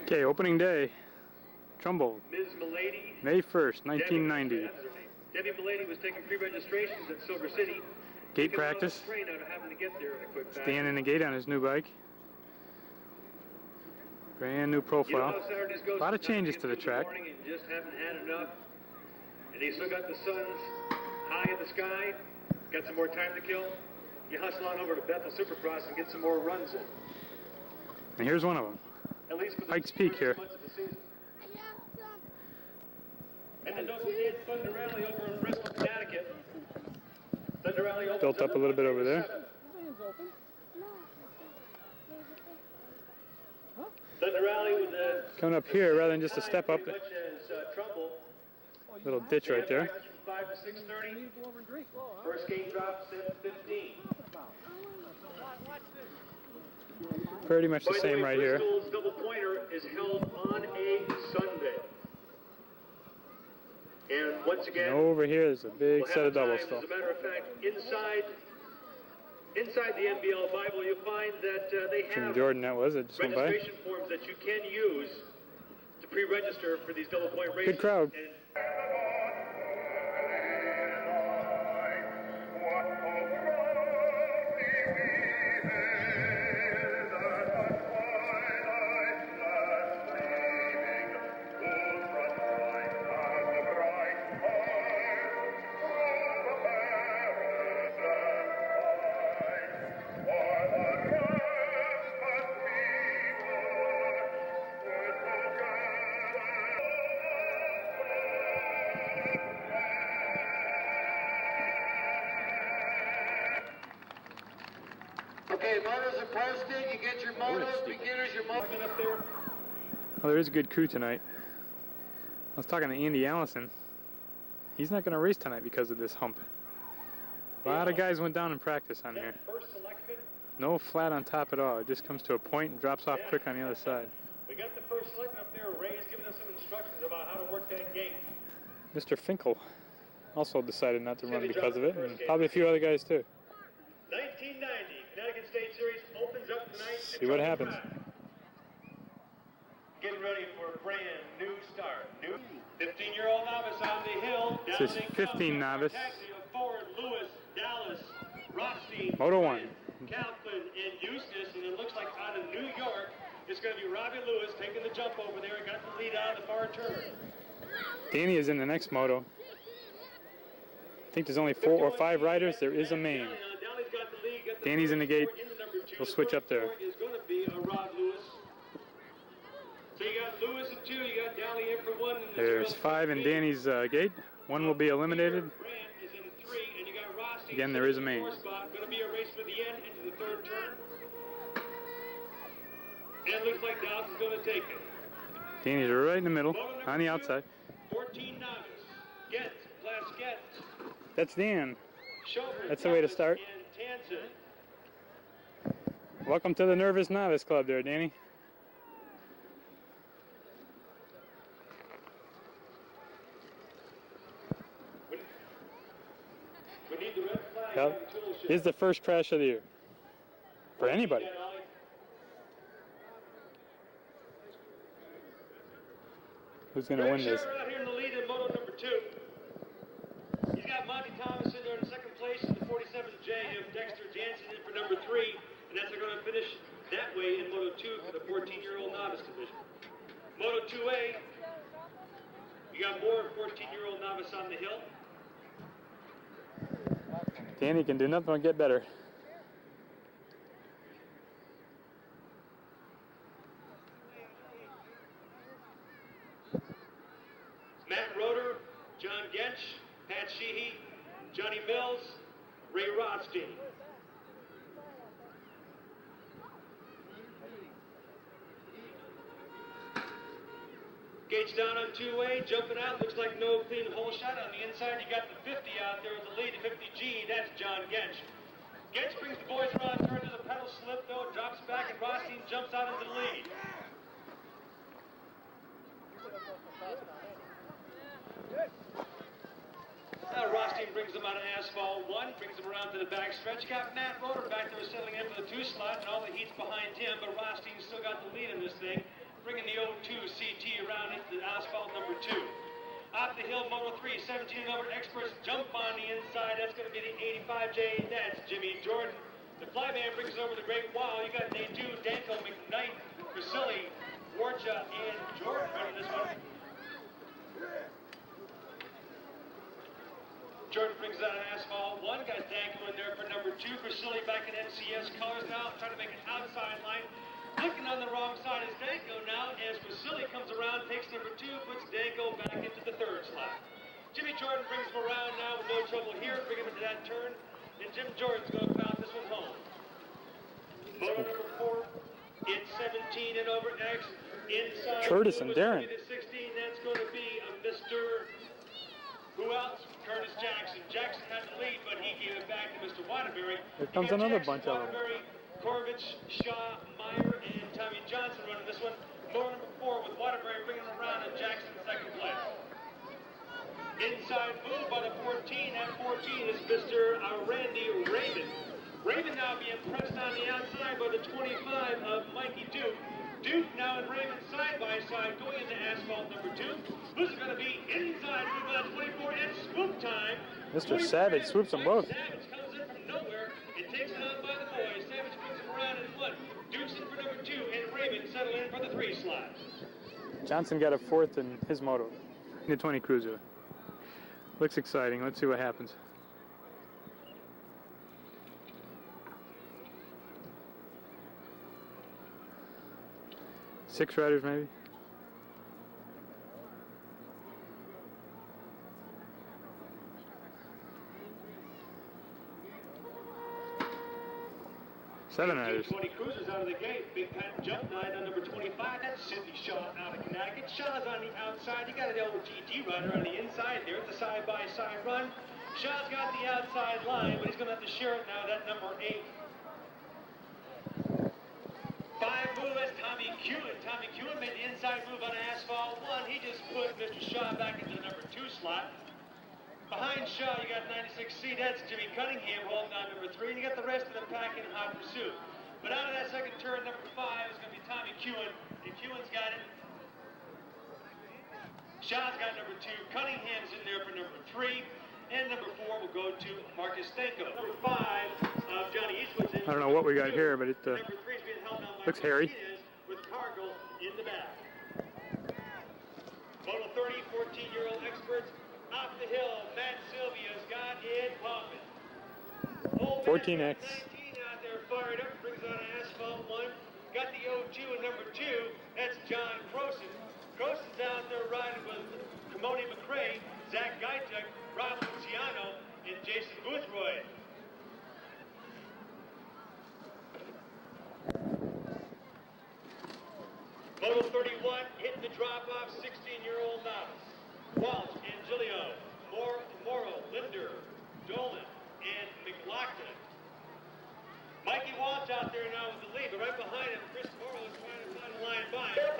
Okay, opening day, Trumbull, Ms. Milady, May 1st, 1990. Debbie Milady was taking pre-registrations at Silver City. Gate practice. Stan in the gate on his new bike. Brand new profile. A lot of changes to the track. And just haven't had enough. And you still got the sun's high in the sky. Got some more time to kill. You hustle on over to Bethel Supercross and get some more runs in. And here's one of them. At least for the Pikes Peak here. And then don't forget Thunder Rally over in Bristol, Connecticut. Thunder Rally built up a little bit over there. Thunder Rally with the coming up here rather than just a step up. Little ditch right there. 5 to 6:30. First gate drop 7:15. Pretty much the same right here. Bristol's double pointer is held on a Sunday. And once again, and over here is a big set of doubles still. As a matter of fact, inside the NBL Bible, you'll find that they have Jim Jordan, that was it. Just went by. Registration forms that you can use to pre-register for these double point races. Good crowd. Okay, motos are posted. You get your motos, beginners, your motos up there. Well, there is a good crew tonight. I was talking to Andy Allison. He's not going to race tonight because of this hump. A lot of guys went down in practice on here. No flat on top at all. It just comes to a point and drops off quick on the other side. We got the first selection up there. Ray's giving us some instructions about how to work that gate. Mr. Finkel also decided not to run because of it, and probably a few other guys too. 1990 Connecticut State Series opens up tonight. See what happens. Getting ready for a brand new start. New 15-year-old novice on the hill. This is 15 novice. Forward, Lewis, Dallas, Rothstein, Moto 1. Calvin, and Eustace, and it looks like out of New York, it's going to be Robbie Lewis taking the jump over there. Got the lead out of the far turn. Danny is in the next moto. I think there's only 4 or 5 riders. There is a main. Danny's in the gate. We'll switch up there. Is going to be a Rob Lewis. So you got Lewis in 2, you got Dally in for 1. And there's 5 in Danny's gate. 1 will be eliminated. Is in 3, and you got Rossi. Again, there is a main. Going to be a race for the end into the 3rd turn. And it looks like Dallas is going to take it. Danny's right in the middle, on the outside. 14 novice. Get, class get. That's Dan. That's the way to start. Welcome to the Nervous Novice Club there, Danny. We need the red flag. Yep. This is the first crash of the year. For anybody. Who's going to win this? Out here in the lead in moto number 2. He's got Monty Thomas in there in 2nd place in the 47J of Dexter Jansen in for number 3. And that's going to finish that way in Moto 2 for the 14-year-old novice division. Moto 2A, you got more 14-year-old novice on the hill. Danny can do nothing but get better. Matt Roeder, John Gensch, Pat Sheehy, Johnny Mills, Ray Rothstein. Gage down on 2A, jumping out, looks like no clean hole shot. On the inside, you got the 50 out there with the lead, 50G, that's John Gensch. Gensch brings the boys around, turn to the pedal slip though, drops back, and Rothstein jumps out into the lead. Now Rothstein brings them out of asphalt 1, brings them around to the back stretch. You got Matt Roeder back there settling in for the 2 slot, and all the heat's behind him, but Rothstein's still got the lead in this thing. bringing the 02 CT around into the asphalt number 2. Off the hill, Moto 3, 17 and over experts jump on the inside. That's going to be the 85J. That's Jimmy Jordan. The flyman brings over the Great Wall. You got Nadeau, Danko, McKnight, Vasily, Warcha, and Jordan running this one. Jordan brings out an asphalt 1. Got Danko in there for number 2. Vasily back in MCS colors now, trying to make an outside line. Looking on the wrong side is Danko now, as Vasily comes around, takes number 2, puts Danko back into the 3rd slot. Jimmy Jordan brings him around now with no trouble here, bring him into that turn, and Jim Jordan's going to pound this one home. Moto number 4, it's 17 and over X, inside. Curtis and Darren. 16, that's going to be a Mr. Who else? Curtis Jackson. Jackson had the lead, but he gave it back to Mr. Waterbury. Here comes another bunch of them. Corvich, Shaw, Meyer, and Tommy Johnson running this one. Motor number 4 with Waterbury bringing him around, and Jackson in 2nd place. Inside move by the 14. At 14 is Mr. Randy Raymond. Raymond now being pressed on the outside by the 25 of Mikey Duke. Duke now and Raymond side by side going into asphalt number 2. Who's going to be inside move by the 24 and swoop time. Mr. Savage swoops them both. Savage comes in from nowhere and takes it on by the boys. Savage brings him around in 1. Duke's in for number 2 and Raymond settle in for the 3 slot. Johnson got a 4th in his moto. The 20 Cruiser. Looks exciting. Let's see what happens. Six riders maybe. Seven riders. 20 Cruisers out of the gate. Big Pat jump line on number 25. That's Sidney Shaw out of Connecticut. Shaw's on the outside. You got an LGT rider on the inside there. It's a side-by-side run. Shaw's got the outside line, but he's going to have to share it now. That number 8. 5 move is Tommy Kewen. Tommy Kewen made the inside move on asphalt 1. He just put Mr. Shaw back into the number 2 slot. Behind Shaw, you got 96C. That's Jimmy Cunningham holding on number 3. And you got the rest of the pack in hot pursuit. But out of that second turn, number 5 is going to be Tommy Kewen. And Kewen's got it. Shaw's got number 2. Cunningham's in there for number 3. And number 4 will go to Marcus Stanko. Number 5, Johnny Eastwood's in. I don't know what we got here, but it number 3 is being held down by looks hairy. With Cargill in the back. Moto 30, 14-year-old experts. Off the hill, Matt Sylvia's got it pumping. 14X. 19 out there fired up, brings out an asphalt 1. Got the 02 and number 2. That's John Croson. Croson's out there riding with Kamoni McRae, Zach Guytuk, Rob Luciano, and Jason Boothroyd. Moto 31 hitting the drop-off, 16-year-old novice. Walsh, Angilio, Morrow, Linder, Dolan, and McLaughlin. Mikey Walsh out there now with the lead, but right behind him, Chris Morrow is trying to find a line by him.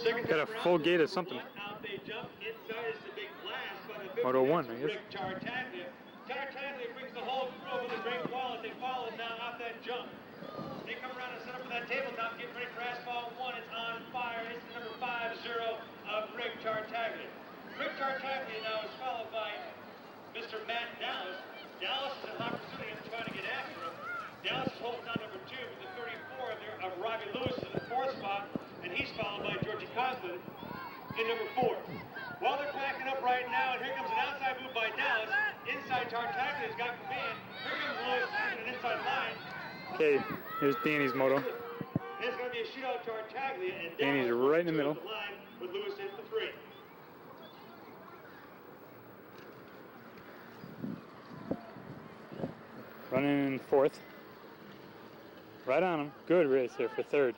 Second Got a full gate of something. Out they jump. Inside is the big blast by the Moto 1, I guess. Rick Tartaglia. Tartaglia brings the whole crew over the Great Wall as they follow now off that jump. They come around and set up for that tabletop, getting ready for asphalt 1. It's on fire. It's the number 5-0 of Rick Tartaglia. Rick Tartaglia now is followed by Mr. Matt Dallas. Dallas is in hot pursuit and trying to get after him. Dallas is holding down number 2 with the 34 there of Robbie Lewis in the 4th spot, and he's followed by Georgie Coslin in number 4. While they're packing up right now, and here comes an outside move by Dallas. Inside Tartaglia's got command. Here comes Lewis in an inside line. Okay, here's Danny's moto. It's going to be a shootout to Tartaglia, and Danny's right in the middle. The line with Lewis in for 3. Running in 4th. Right on him. Good race here for 3rd.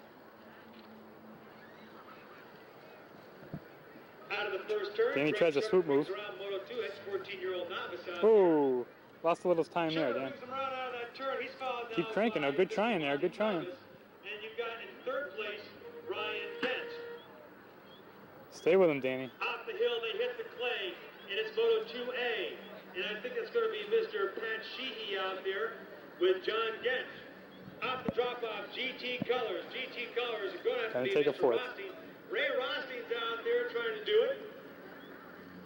Out of the first turn, Danny tries a swoop move. around Moto 2, that's 14-year-old novice out Oh, lost a little time there, Dan. Keep Keep cranking. Oh, good trying there. Good trying. And you've got in 3rd place, Ryan Dent. Stay with him, Danny. Off the hill, they hit the clay, and it's Moto 2A. And I think it's going to be Mr. Pat Sheehy out there with John Gent. Off the drop-off, GT Colors. GT Colors are going to have Gonna to be take a Mr. fourth. Rothstein. Ray Rothstein's out there trying to do it.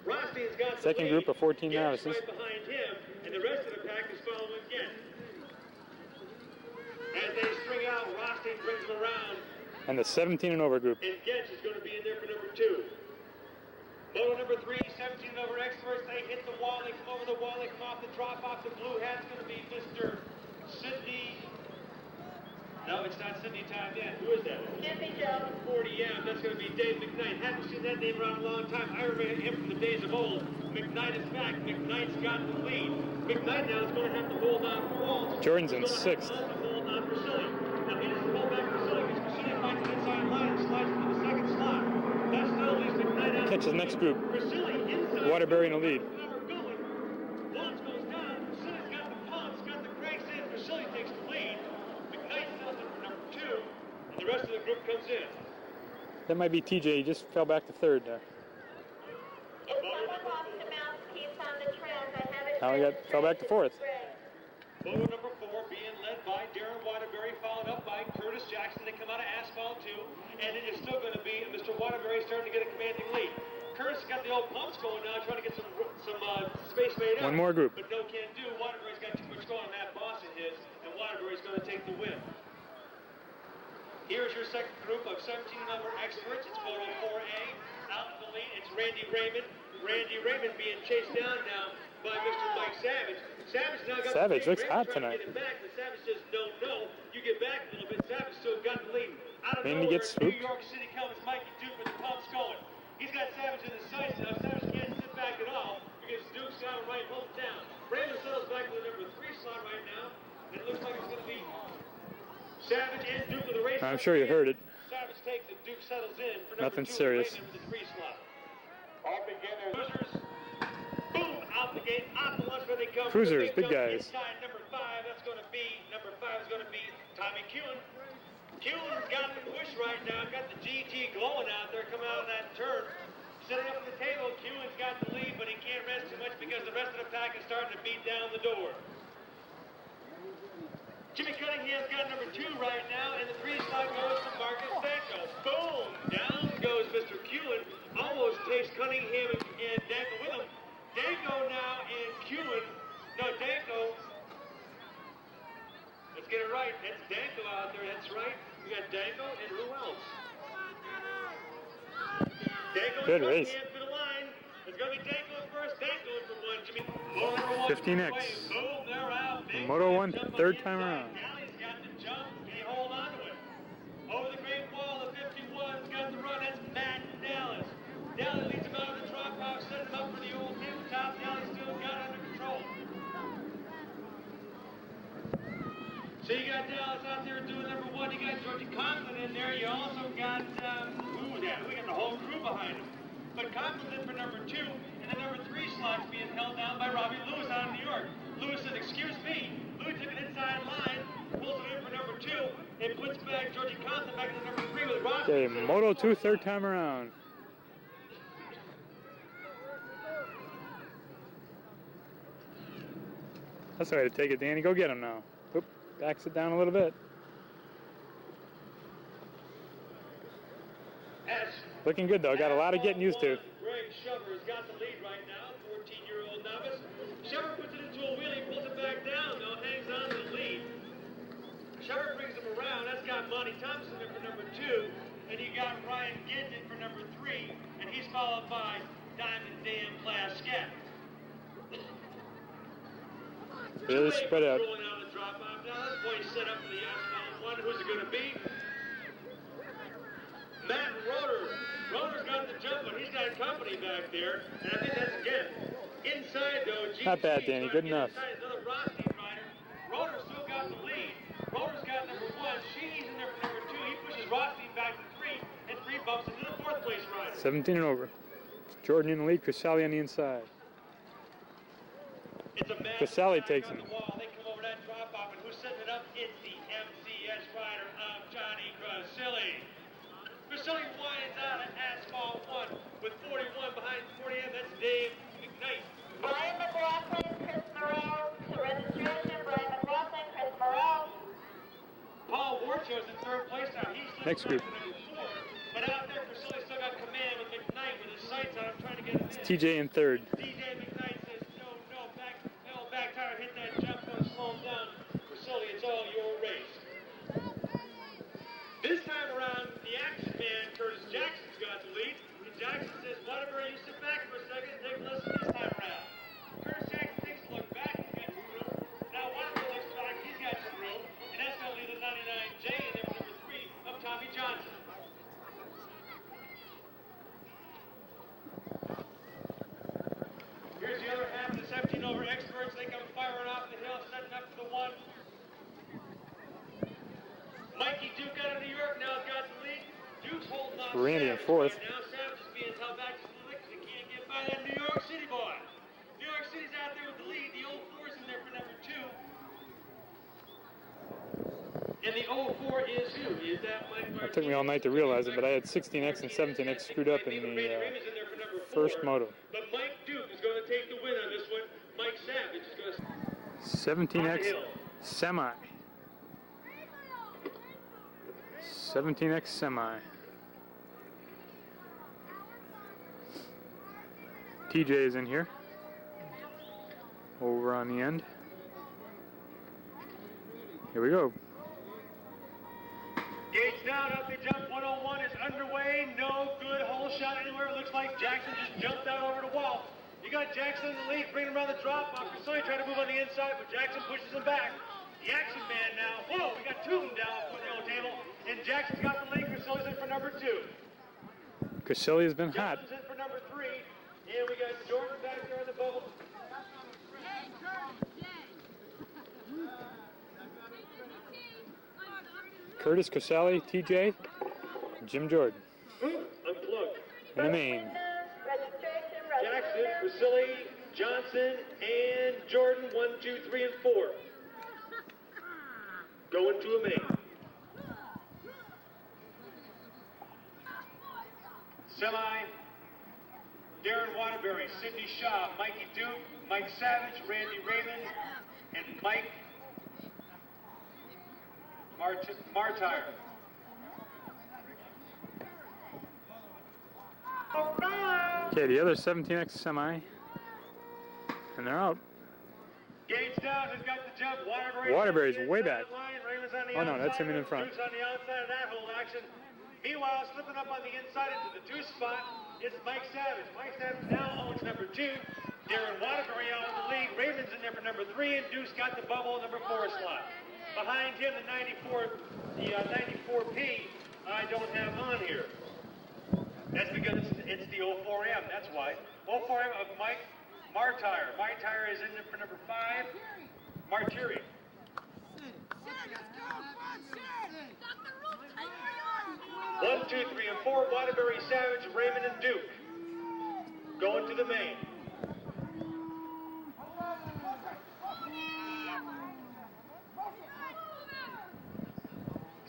Rothstein's got the Second lead. group of 14 Garrett's novices. right behind him, and the rest of the pack is following again. As they string out, Rothstein brings them around, And the 17 and over group. and Getch is going to be in there for number 2. Moto number 3, 17 and over experts. They hit the wall, they come over the wall, they come off the drop-off. The blue hat's going to be Mr. Sidney. No, it's not Sidney time yet. Who is that? Jiffy Joe. 40M, that's going to be Dave McKnight. Haven't seen that name around a long time. I remember him from the days of old. McKnight is back. McKnight's got the lead. McKnight now is going to have to hold on for Waltz. Jordan's in He's gonna sixth. have to hold on for Silly. Now he doesn't hold back for Silly because Silly finds an inside line and slides into the second slot. That still leaves McKnight out. Catches the next group. For Silly, inside. Waterbury in the lead. Going. Waltz goes down. Silly's got the pumps, got the cranks in. For Silly takes the lead. McKnight still in for number 2, and the rest of the group comes in. That might be TJ. He just fell back to third there. If someone wants to mount keeps on the trend, I have it. Now we fell back to fourth. Moto number 4 being led by Darren Waterbury, followed up by Curtis Jackson. They come out of asphalt 2, and it is still going to be Mr. Waterbury starting to get a commanding lead. Curtis got the old pumps going now, trying to get some space made up. One more group. But no can do. Waterbury's got too much going on that boss of his, and Waterbury's going to take the win. Here's your second group of 17 number experts. It's Moto 4A. Out in the lead, it's Randy Raymond. Randy Raymond being chased down now by Mr. Mike Savage. Savage now got Savage the lead. looks hot Raymond trying to tonight. get him back, but Savage says, no, you get back a little bit. Savage still got the lead. Out of Randy nowhere, gets swooped. New York City comes Mikey Duke with the pumps going. He's got Savage in the sights now. Savage can't sit back at all because Duke's got him right hold down. Raymond settles back to the number 3 slot right now, and it looks like it's going to be Savage and Duke with the race. I'm sure you heard it. Savage takes it. Duke settles in for number Nothing 2. serious. Raymond with the 3 slot. All beginners. Cruisers. Boom! Out the gate. Off the lunch where they come. Cruisers, They big jump guys. Inside number 5. That's going to be number 5 is going to be Tommy Kuhn. Kuhn's got the push right now. Got the GT glowing out there coming out of that turn. Sitting up at the table, Kuhn's got the lead, but he can't rest too much because the rest of the pack is starting to beat down the door. Jimmy Cunningham's got number 2 right now, and the 3 slot goes to Marcus Danko. Boom! Down goes Mr. Kuhn. Almost takes Cunningham and Danko with him. Danko now and Kuhn. No, Danko. Let's get it right. That's Danko out there. That's right. We got Danko and who else? Danko Good and race. Cunningham for the line. It's going to be Danko first. Danko for 1. Jimmy. Moto number 1. 15X. Boom, they're out. Big Moto 1, jump on third the time inside. around. Galley's got the jump. Can he hold on to it? Over the great wall, the 51's got the run. That's Matt Dallas. Dallas leads him out of the drop-off, sets him up for the old tabletop. Dallas still got it under control. So you got Dallas out there doing number 1. You got Georgie Conklin in there. You also got, who was that? We got the whole crew behind him. But Conklin's in for number 2, and the number 3 slot's being held down by Robbie Lewis out of New York. Lewis said, excuse me. Lewis took an inside line, pulls it in for number 2, and puts back Georgie Conklin back to the number 3 with Robbie. Okay, Moto 2, third time around. That's the way to take it, Danny. Go get him now. Oop, backs it down a little bit. Looking good, though. Got a lot of getting used to. Greg Shover has got the lead right now, 14-year-old novice. Shover puts it into a wheelie, pulls it back down, though, hangs on to the lead. Shover brings him around. That's got Monty Thompson in for number 2, and you got Ryan Gint in for number 3, and he's followed by Diamond Dan Plascat. Really spread out. Rolling out of the drop-off now. This boy's set up for the asphalt 1. Who's it going to be? Matt Roeder. Roeder's got the jump, but he's got company back there. And I think that's, again, inside, though. GC Not bad, Danny. Good enough. Inside, another Rothstein rider. Roeder still got the lead. Roeder's got number 1. Sheehy's in there for number 2. He pushes Rothstein back to 3, and 3 bumps into the 4th place rider. 17 and over. Jordan in the lead, Crisali on the inside. It's a match. Crisali takes him. The wall. They come over that drop-off, and who's setting it up? It's the MCS rider of Johnny Crisali. Crisali winds out of asphalt 1 with 41 behind 40M. That's Dave McKnight. Brian McLaughlin, Chris Morrell to registration. Brian McLaughlin, Chris Morrell. shows in third place now. He slipped Next group. back to number 4. But out there, Priscilla still got command with McKnight with his sights on him, trying to get him in. TJ in third. DJ McKnight says, no, back tire, hit that jump, don't slow him down. Priscilla, it's all your race. This time around, the action man, Curtis Jackson's got the lead. And Jackson says, Waterbury, you sit back for a second and take a listen this time around. Curtis Jackson takes a look back, he's got some room. Now Waterbury looks back, he's got some room. And that's going to leave the 99J in there for number 3 of Tommy Johnson. Here's the other half of the 17 over experts. They come firing off the hill, setting up for the 1. Mikey Duke out of New York now has got the lead. Duke's holding on. Randy in fourth. Right now Savage is being held back just a little because he can't get by that New York City boy. New York City's out there with the lead. The 04's in there for number 2. And the 04 is who? Is that Mike Martinez? It took me all night to realize it, but I had 16X and 17X screwed up in the first moto. But Mike Duke is going to take the win on this one. Mike Savage is going to... 17X semi. 17X semi. TJ is in here. Over on the end. Here we go. Gates down, up they jump. 101 is underway. No good hole shot anywhere. It looks like Jackson just jumped out over the wall. You got Jackson in the lead, bringing him around the drop off. Priscilla trying to move on the inside, but Jackson pushes him back. The action man now. Whoa, we got two of them down on the yellow table. And Jackson's got the lead. Priscilla's in for number 2. Casilia's been hot. Jackson's in for number 3. And we got Jordan back there in the bubble. Curtis, Casali, TJ, Jim Jordan. Unplugged. In the main. Jackson, Priscilla, Johnson, and Jordan. 1, 2, 3, and 4. Going to a main. Semi, Darren Waterbury, Sidney Shaw, Mikey Duke, Mike Savage, Randy Raymond, and Mike Martire. Okay, the other 17X semi. And they're out. Gates down, has got the jump. Waterbury's way back. Oh no, that's him in front. Duke's on the outside of that whole action. Meanwhile, slipping up on the inside into the 2 spot is Mike Savage. Mike Savage now owns number 2. Darren Waterbury out in the lead. Raymond's in there for number 3, and Duke's got the bubble number 4 slot. Behind him, the 94P, I don't have on here. That's because it's the 04M, that's why. 04M of Mike Martire. Martire is in there for number 5. Martiri. 1, 2, 3, and 4. Waterbury, Savage, Raymond, and Duke. Going to the main.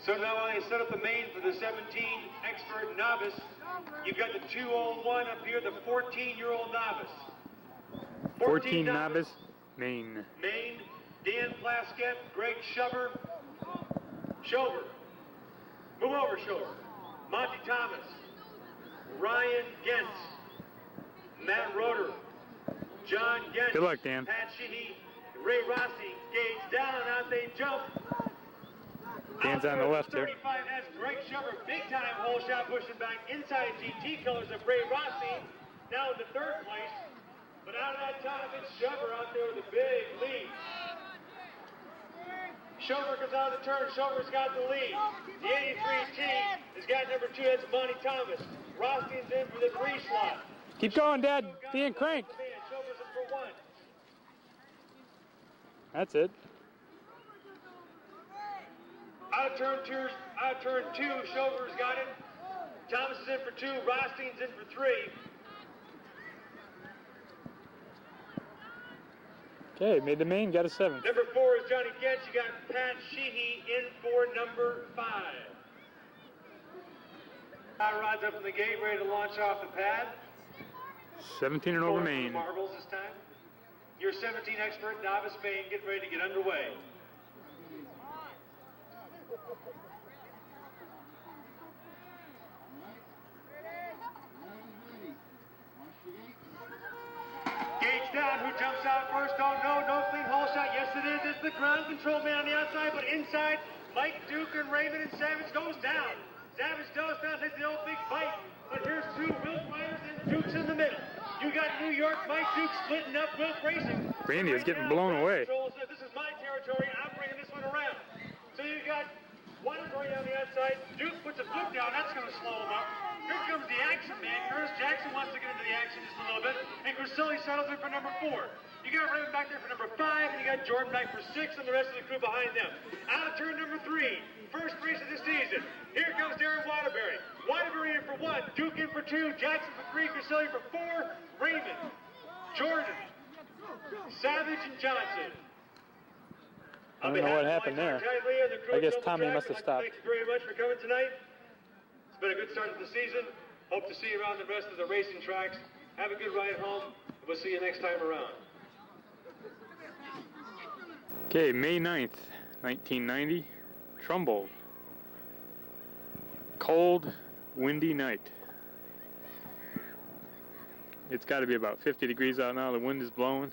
So now when they set up the main for the 17 expert novice, you've got the 201 up here, the 14-year-old novice. 14 novice, main. Main, Dan Plaskett, Greg Shover. Shover. Move over, Shover. Monty Thomas. Ryan Gentz. Matt Roeder. John Gentz. Good luck, Dan. Pat Sheehy. Ray Rossi. Gates down, out they jump. Dan's on the left here. 35 has Greg Shover, big time hole shot pushing back inside GT colors of Ray Rossi. Now in the 3rd place. But out of that time, it's Shover out there with a big lead. Shover goes out of the turn. Shover's got the lead. The 83T has got number 2. That's Monty Thomas. Rosti's in for the 3 slot. Keep going, Dad. Being cranked. Shover's in for 1. That's it. Out of turn 2, Shover's got it. Thomas is in for 2. Rosti's in for 3. Okay, made the main, got a 7. Number 4 is Johnny Gentz. You got Pat Sheehy in for number 5. Hot rods up in the gate, ready to launch off the pad. 17 and over main. Marbles this time. Your 17 expert novice main getting ready to get underway. shot first. Oh, no clean hole shot. Yes, it is. It's the ground control man on the outside, but inside, Mike, Duke, and Raymond and Savage goes down. Savage goes down, takes the old big bite. But here's two Wilk riders and Duke's in the middle. You got New York, Mike Duke splitting up Wilk Racing. Randy is getting blown away. Says, this is my territory. I'm bringing this one around. So you got Waterbury on the outside. Duke puts a foot down. That's going to slow him up. Here comes the action man. Curtis Jackson wants to get into the action just a little bit. And Grisilli settles in for number 4. You got Raymond back there for number 5, and you got Jordan back for 6, and the rest of the crew behind them. Out of turn number 3. First race of the season. Here comes Darren Waterbury. Waterbury in for 1, Duke in for 2, Jackson for 3, Grisilli for 4, Raymond, Jordan, Savage, and Johnson. I don't know what happened there. I guess Tommy must have stopped. Thank you very much for coming tonight. It's been a good start to the season. Hope to see you around the rest of the racing tracks. Have a good ride home. We'll see you next time around. Okay, May 9th, 1990, Trumbull. Cold, windy night. It's got to be about 50 degrees out now. The wind is blowing.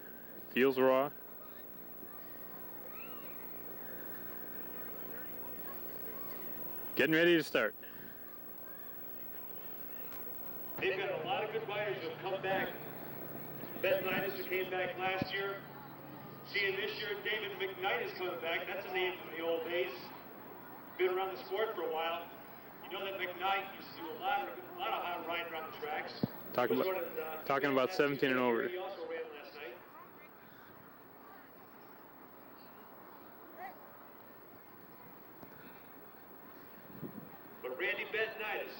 Feels raw. Getting ready to start. They've got a lot of good riders who have come back. Beth Knightis, who came back last year. Seeing this year, David McKnight is coming back. That's a name from the old days. Been around the sport for a while. You know that McKnight used to do a lot of high riding around the tracks. Talking about 17 and over. He also ran last night. But Randy Bentonitis,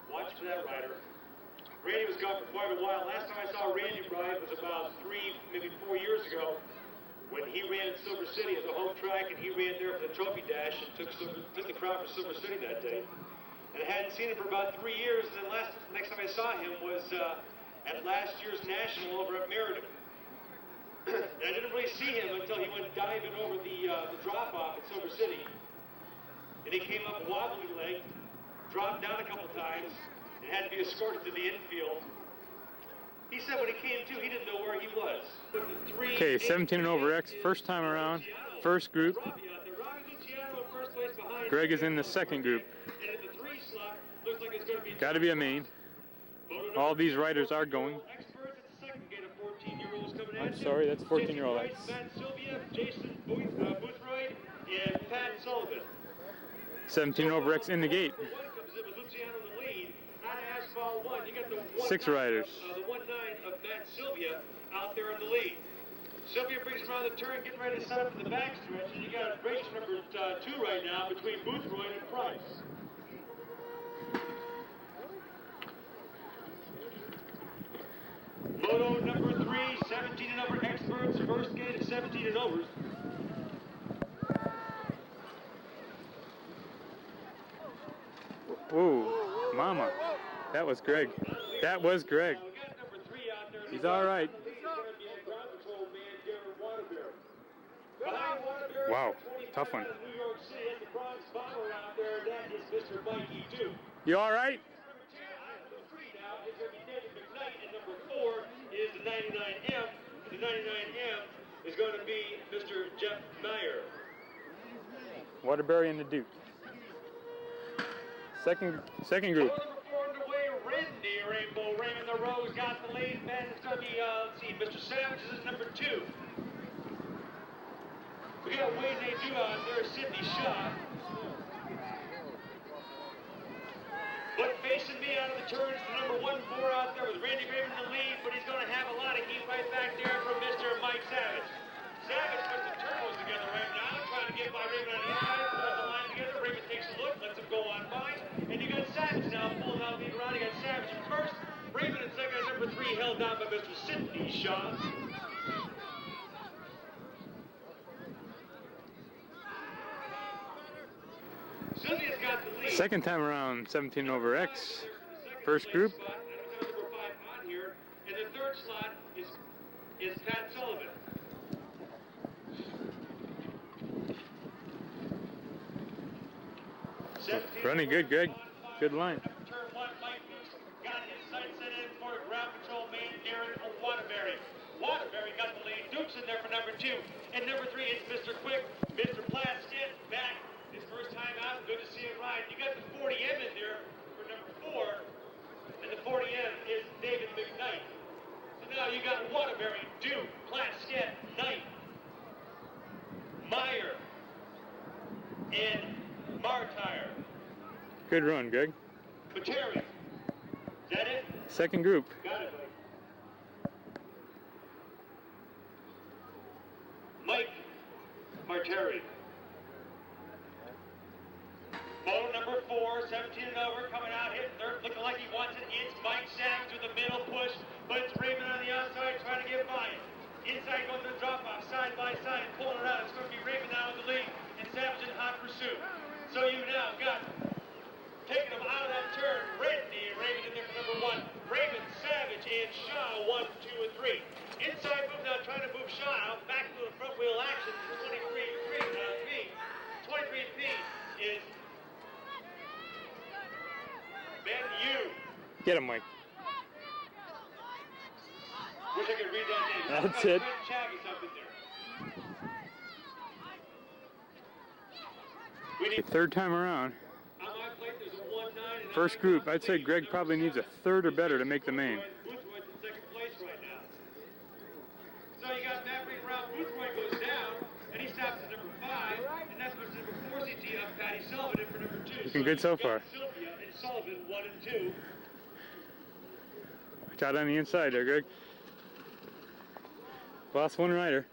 watch for that rider. Randy was gone for quite a while. Last time I saw Randy ride was about 3, maybe 4 years ago, when he ran in Silver City as a home track, and he ran there for the trophy dash and took the crowd for Silver City that day. And I hadn't seen him for about 3 years, and then next time I saw him was at last year's National over at Meriden. And I didn't really see him until he went diving over the drop-off at Silver City. And he came up wobbly-legged, dropped down a couple times, and had to be escorted to the infield. He said when he came to, he didn't know where he was. Okay, 17 and over X, first time around, first group. Greg is in the second group. Got to be a main. All these riders are going. I'm sorry, that's 14-year-old X. Matt Sylvia, Jason Boothroyd, and Pat Sullivan. 17 over X in the gate. 6 riders. The 1-9 of Matt Sylvia out there in the lead. Sylvia brings around the turn, getting ready to set up in the backstretch, and you got race number 2 right now between Boothroyd and Price. Moto number 3, 17 and over experts, first gate at 17 and overs. Ooh, mama. That was Greg. That was Greg. He's all right. Wow, tough one. You all right? Number 4 is the 99M. The 99M is going to be Mr. Jeff Meyer. Waterbury and the Duke. Second group. Number 4 underway, Randy Rainbow Raymond the Rose got the lead. Man, it's going to be, let's see, Mr. Savage is number 2. We got Wayne Nadeau out there, Sidney Shaw. But facing me out of the turn is the number 1-4 out there with Randy Raymond in the lead, but he's going to have a lot of heat right back there from Mr. Mike Savage. Savage puts the turbos together right now, trying to get by Raymond on the inside, put the line together. Raymond takes a look, lets him go on by, and you got Savage now pulling out lead around. You got Savage in first, Raymond in second, number 3 held down by Mr. Sidney Shaw. Sylvia's got the lead. Second time around, 17 over X. First group. And the third slot is Pat Sullivan. Running good, Greg. Good line. Turn 1, Mike Dukes got his sights set in for ground control man Darren Waterbury. Waterbury got the lead. Duke's in there for number 2. And number 3 is Mr. Quick. Mr. Plaskett back his first time out. Good to see him ride. You got the 40M in there for number 4. And the 40M is David McKnight. So now you got Waterbury, Duke, Plaskett, Knight, Meyer, and Martire. Good run, Greg. Materi. Is that it? Second group. Got it, buddy. Mike Marteri. Moto number 4, 17 and over, coming out, hitting third, looking like he wants it. It's Mike Savage with a middle push, but it's Raymond on the outside trying to get by it. Inside going to the drop-off, side by side, pulling it out. It's going to be Raymond now with the lead, and Savage in hot pursuit. So you now got, taking him out of that turn, Randy and Raymond in there for number 1. Raymond, Savage, and Shaw, 1, 2, and 3. Inside move now, trying to move Shaw out, back to the front wheel action, 23-3, 23P is Ben Yu. Get him, Mike. Wish I could read that name. That's it. Chaggy's up in there. We need Third time around. on my plate, there's a 1-9. And First group, I'd say Greg probably needs a third or better to make the main. Boothroyd's in second place right now. So you got Matt Reed around. Boothroyd goes down, and he stops at number 5, and that's what's number 4 CT up Patty Sullivan in for number 2. Looking good so far. Sylvia and Sullivan 1 and 2. Watch out on the inside there, Greg. Lost one rider.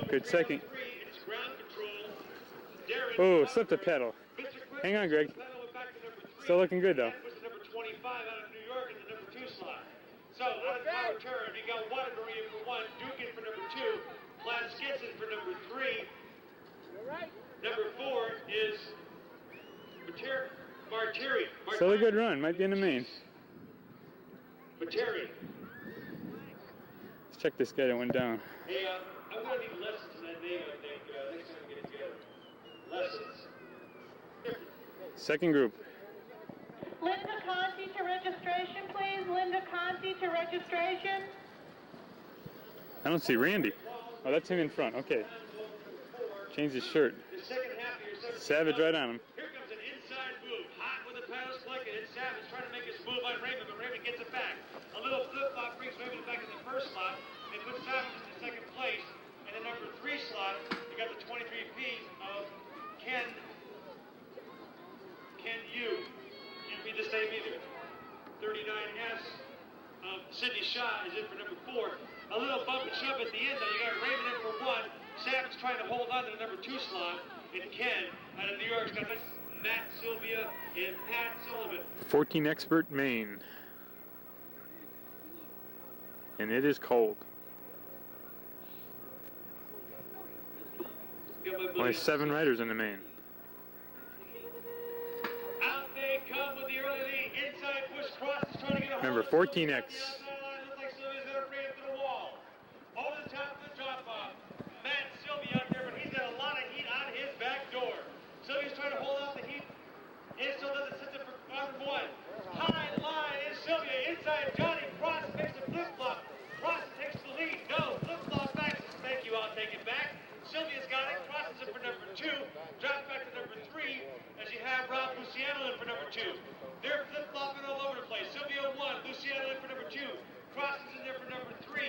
Good second. It's ground control. Darren Oh, slipped the pedal. Hang on, Greg. Still looking good, though. That was the number 25 out of New York in the number 2 slot. So, out of the power turn, you got Waterbury in for 1, Duke in for number 2, Plaskett in for number 3. Number 4 is Martiri. Still a good run. Might be in the main. Materi. Let's check this guy that went down. Hey, I'm going to need lessons in that name, I think, next time we get together. Lessons. Second group. Linda Conti to registration, please. Linda Conti to registration. I don't see Randy. Oh, that's him in front. Okay. Changed his shirt. The second half of your second Savage right on him. Here comes an inside move. Hot with the paddles clicking. It's Savage trying to make his move on Raymond, but Raymond gets it back. A little flip-flop brings Raymond back in the first slot and puts Savage in the second place. And the number 3 slot, you got the 23P of Ken Yu. Can't read this name either. 39S of Sidney Shaw is in for number 4. A little bump and shove at the end, though. You got Raymond in for 1. Savage trying to hold on to the number 2 slot. And Ken out of New York's got Matt, Sylvia, and Pat Sullivan. 14 expert main. And it is cold. Got my Only buddy. 7 riders in the main. Out they come with the early lead. Inside push cross is trying to get a hold Remember, of Sylvia 14X. on the outside line. Looks like Sylvia's going to bring it to the wall. Over the top of the drop-off. Matt Sylvia out there, but he's got a lot of heat on his back door. Sylvia's trying to hold off the heat. It still doesn't sit there for number 1. High line is Sylvia. Inside Johnny Cross makes a flip-flop. Cross takes the lead. No, flip-flop back. Thank you, I'll take it back. Sylvia's got it. Crosses it for number 2. Drops back to number 3 as you have Rob Luciano in for number 2. They're flip-flopping all over the place. Sylvia 1, Luciano in for number 2. Crosses in there for number 3.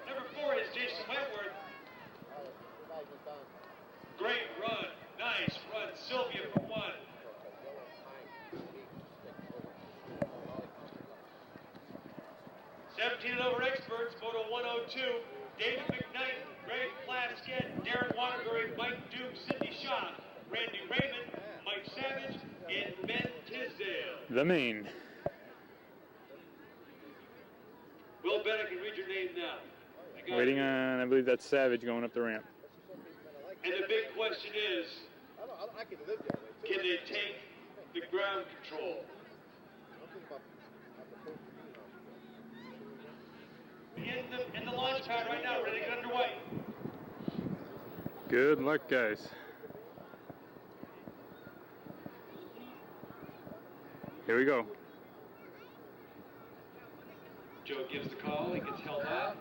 Number 4 is Jason Wentworth. Great run. Nice run. Sylvia for 1. $17 and over experts, Moto 102. David McKnight, Greg Plaskett, Darren Waterbury, Mike Duke, Sidney Shaw, Randy Raymond, Mike Savage, and Ben Tisdale. The main. Will Ben, I can read your name now. I got Waiting it. on, I believe that's Savage going up the ramp. And the big question is, can they take the ground control? In the launch pad right now, ready to get underway. Good luck, guys. Here we go. gives the call. He gets held off.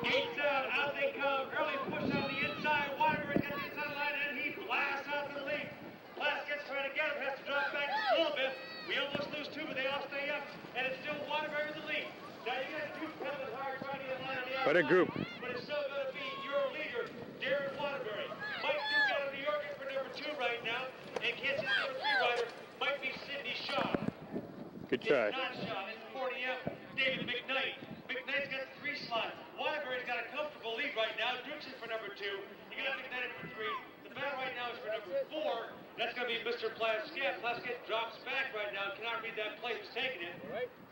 Gates out they come. Early push on the inside. Waterbury's got the inside line, and he blasts out the lead. Plasket's trying to get him, has to drop back just a little bit. We almost lose two, but they all stay up, and it's still Waterbury with the lead. Now you got two pedals hard trying to get line on the outside. What a group. But it's still going to be your leader, Darren Waterbury. Mike Duke out of New York for number 2 right now, and Kansas number 3 rider might be Sidney Shaw. Good try. It's not Shaw, it's 40M, David McKnight. McKnight's got the 3 slot. Waterbury's got a comfortable lead right now. Duke's in for number 2. You got McKnight for 3. The battle right now is for number 4. That's going to be Mr. Plaskett. Plaskett drops back right now. Cannot read that play. Who's taking it?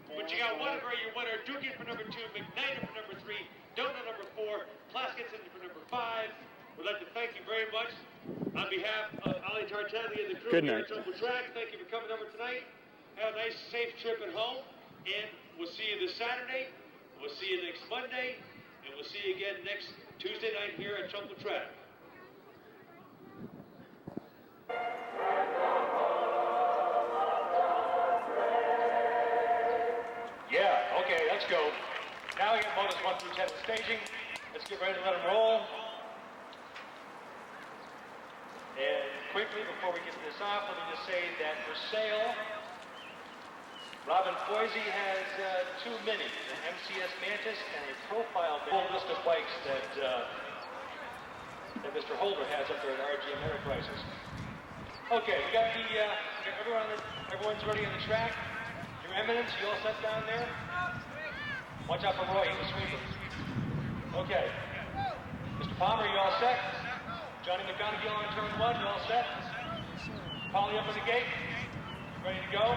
But you got Waterbury, your winner. Duke in for number 2. McKnight in for number 3. Donut number 4. Plaskett's in for number 5. We'd like to thank you very much on behalf of Ali Tartaglia and the crew Good here night. at Trumbull Track. Thank you for coming over tonight. Have a nice, safe trip at home. And we'll see you this Saturday. We'll see you next Monday. And we'll see you again next Tuesday night here at Trumbull Track. Yeah, okay, let's go. Now we got motos 1 through 10 staging. Let's get ready to let them roll. And quickly, before we get this off, let me just say that for sale, Robin Foisey has 2 minis, an MCS Mantis and a profile full list of bikes that Mr. Holder has up there at RGM Enterprises. Okay, we got everyone's ready on the track. Your Eminence, you all set down there? Watch out for Roy, he's a sweeper. Okay. Mr. Palmer, you all set? Johnny McGonigal on turn 1, you all set? Polly up in the gate? Ready to go?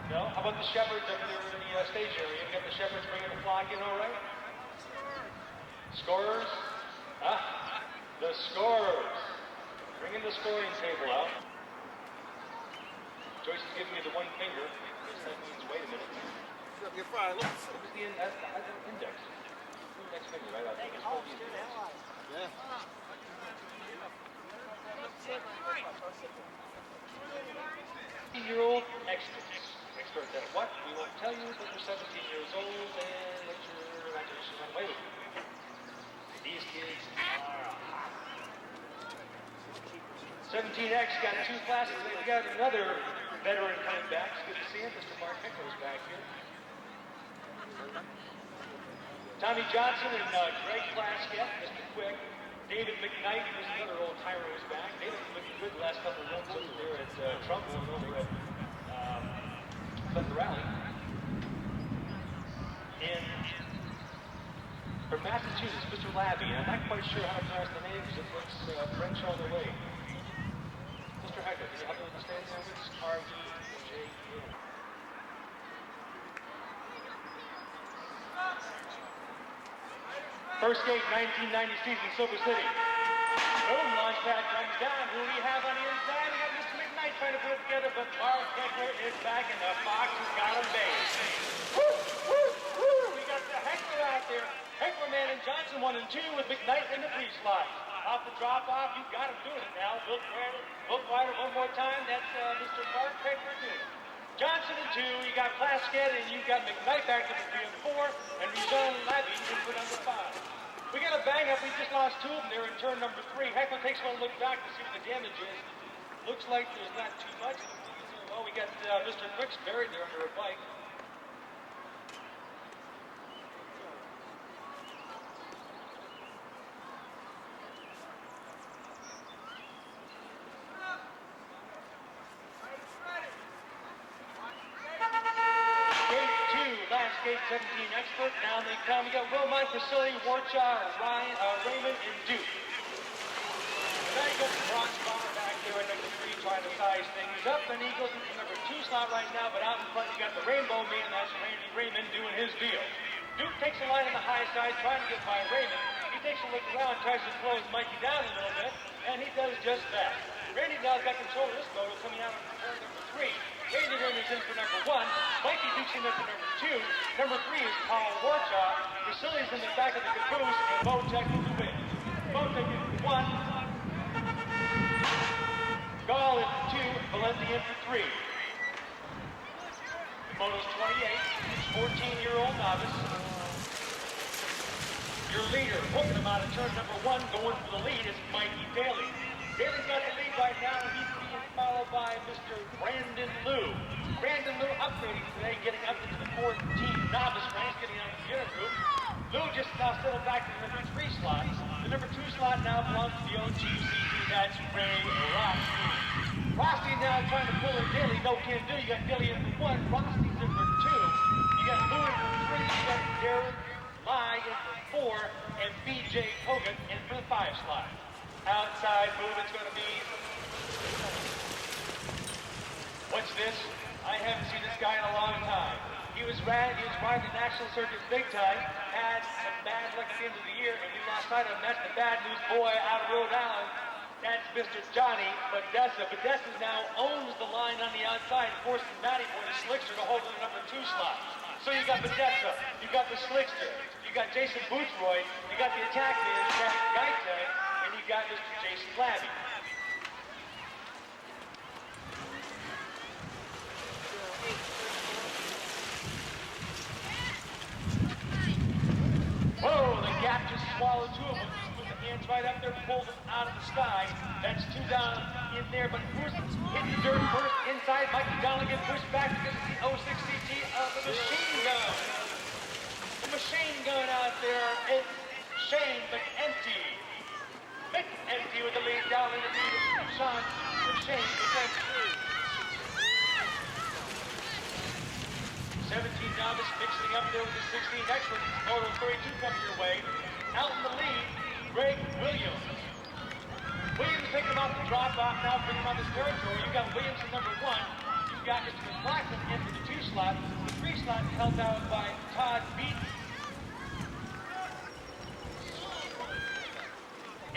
No? How about the Shepherds up there in the stage area? You got the Shepherds bringing the flock in all right? Scorers? Huh? The scorers. Bringing the scoring table out. Joyce is giving me the 1 finger. That means, wait a minute. You're fine. Look. What was the index? Index finger, right? I think it's supposed to be the index. Yeah. 17-year-old experts. Expert at what? We won't tell you that you're 17 years old and that your imagination run away with you. These kids are hot. 17X got 2 classes. We got another veteran coming back. It's good to see him. Mr. Mark Heckler's back here. Tommy Johnson and Greg Plaskett, Mr. Quick. David McKnight, who's another old timer, is back. David's been looking good the last couple of runs over there at Trumbull and over at Thunder Rally. And from Massachusetts, Mr. Labby. I'm not quite sure how to pronounce the name because it looks French all the way. Mr. Heckler, can you help me with the stand there? It's R-E-J-E-N. First gate, 1990 season, Silver City. Boom, launch pad comes down. Who do we have on the inside? We got Mr. McKnight trying to put it together, but Mark Heckler is back, and the Fox has got him made. Woo, woo, woo! We got the Heckler out there. Heckler, Man, and Johnson 1 and 2 with McKnight in the 3 slot. Off the drop-off, you got him doing it now. Bill Wider one more time. That's Mr. Mark Heckler doing it. Johnson in 2, you got Plaskett, and you got McKnight back to the 3 and 4, and Rizzo and Labby in for number 5. We got a bang up. We just lost 2 of them there in turn number 3. Heckler takes one look back to see what the damage is. Looks like there's not too much. Well, we got Mr. Quicks buried there under a bike. Gate 17 expert. Now they come. We got Wilmot, Priscilla, Warchaw, Ryan, Raymond, and Duke. Now you got the bronze bomber back there at number 3 trying to size things up, and he goes into number 2 slot right now, but out in front you got the Rainbow Man, that's Randy Raymond doing his deal. Duke takes a line on the high side trying to get by Raymond. He takes a look around, tries to close Mikey down a little bit, and he does just that. Randy now's got control of this motor coming out of turn number 3. Randy Raymond's in for number 1. Mikey Duke's in there for number 2. Number 3 is Paul Warchaw. Priscilla's in the back of the caboose, and Botek is the win. Botek in for 1. Gall in for 2. Valenti in for 3. The moto's 20 novice. Your leader, hooking him out of turn number 1, going for the lead is Mikey Daly. Daly's got the lead right now, and he's being followed by Mr. Brandon Liu. Brandon Liu upgrading today, getting up into the 14 novice ranks, getting out of the beginner group. Liu just now settled back to the number 3 slot. The number 2 slot now belongs to the OGCG, that's Ray Rossi. Rossi now trying to pull in Daly, no can do. You got Daly in for 1, Rossi's in for 2. You got Liu in for 3, you got Darren Lai in for 4, and BJ Hogan in for the 5 slot. Outside move, it's going to be... What's this? I haven't seen this guy in a long time. He was riding the national circuit big time, had some bad luck at the end of the year, and we lost sight of him. That's the bad news boy out of Rhode Island. That's Mr. Johnny Podesta. Podesta now owns the line on the outside, forcing Matty for the Slickster to hold in the number 2 slot. So you got Podesta, you got the Slickster, you got Jason Boothroyd, you got the attack man, Jack Gaita, and you got Mr. Jason Labby. Whoa, the gap just swallowed 2 of them. Just put the hands right up there, pulled them out of the sky. That's 2 down in there, but who's hitting the dirt first inside? Mikey Donnelly gets pushed back because it's the 06CT of the machine gun. The machine gun out there, it's Shane McEntee. McEntee with the lead down in the lead of Sean Shane McEntee. 17 novice mixing up there with the 16 expert. Moto 32 coming your way. Out in the lead, Greg Williams. Williams picking him off the drop off now, bringing him on this territory. You got Williams in number 1. You've got Mr. McLaughlin in for the 2 slot. The 3 slot held out by Todd Beaton.